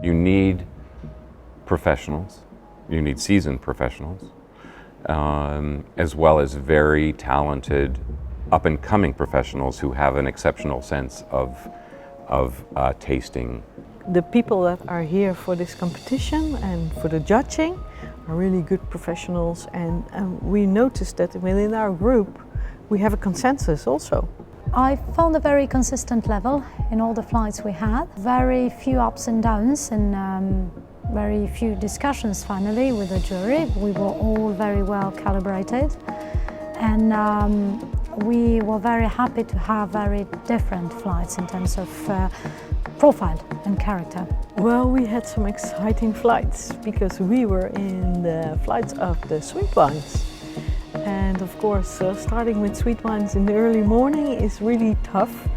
You need professionals, you need seasoned professionals, as well as very talented up-and-coming professionals who have an exceptional sense of tasting. The people that are here for this competition and for the judging are really good professionals, and we noticed that within our group we have a consensus also. I found a very consistent level in all the flights we had. Very few ups and downs and very few discussions finally with the jury. We were all very well calibrated, and we were very happy to have very different flights in terms of profile and character. Well, we had some exciting flights because we were in the flights of the sweet wines. And of course, starting with sweet wines in the early morning is really tough.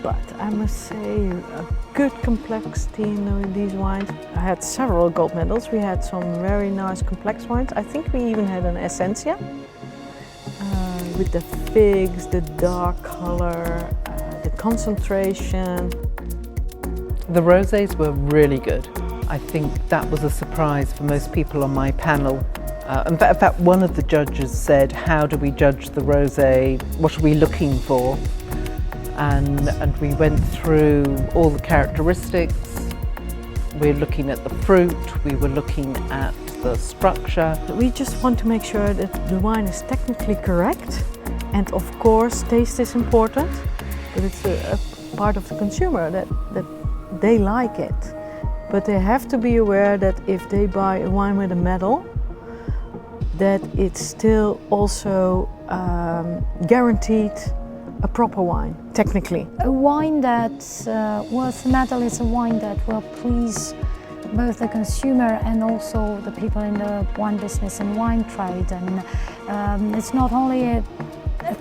But I must say, a good complexity in these wines. I had several gold medals. We had some very nice complex wines. I think we even had an Essentia with the figs, the dark color, the concentration. The rosés were really good. I think that was a surprise for most people on my panel. In fact, one of the judges said, how do we judge the rosé? What are we looking for? And we went through all the characteristics. We're looking at the fruit, we were looking at the structure. We just want to make sure that the wine is technically correct. And of course, taste is important, but it's a part of the consumer that they like it. But they have to be aware that if they buy a wine with a medal, that it's still also guaranteed a proper wine, technically. A wine that worth a medal is a wine that will please both the consumer and also the people in the wine business and wine trade. And it's not only a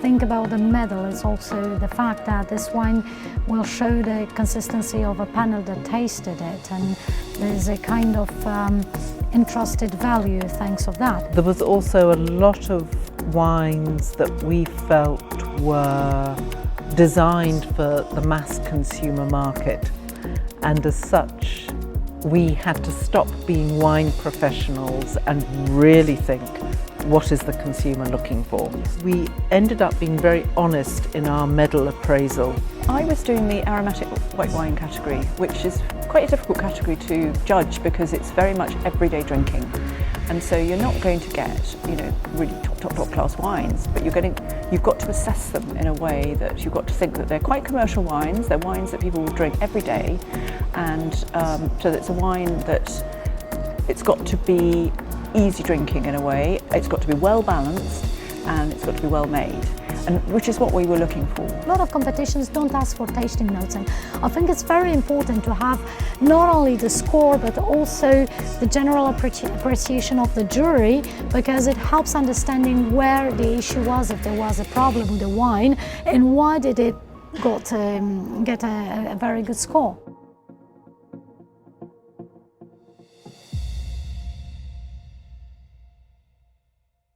thing about the medal, it's also the fact that this wine will show the consistency of a panel that tasted it, and there's a kind of entrusted value thanks of that. There was also a lot of wines that we felt were designed for the mass consumer market, and as such we had to stop being wine professionals and really think, what is the consumer looking for? We ended up being very honest in our medal appraisal. I was doing the aromatic white wine category, which is quite a difficult category to judge because it's very much everyday drinking. And so you're not going to get, really top class wines, but you've got to assess them in a way that you've got to think that they're quite commercial wines, they're wines that people will drink every day, and so it's a wine that it's got to be easy drinking in a way, it's got to be well balanced, and it's got to be well made, and which is what we were looking for. A lot of competitions don't ask for tasting notes, and I think it's very important to have not only the score but also the general appreciation of the jury, because it helps understanding where the issue was, if there was a problem with the wine, and why did it get a very good score.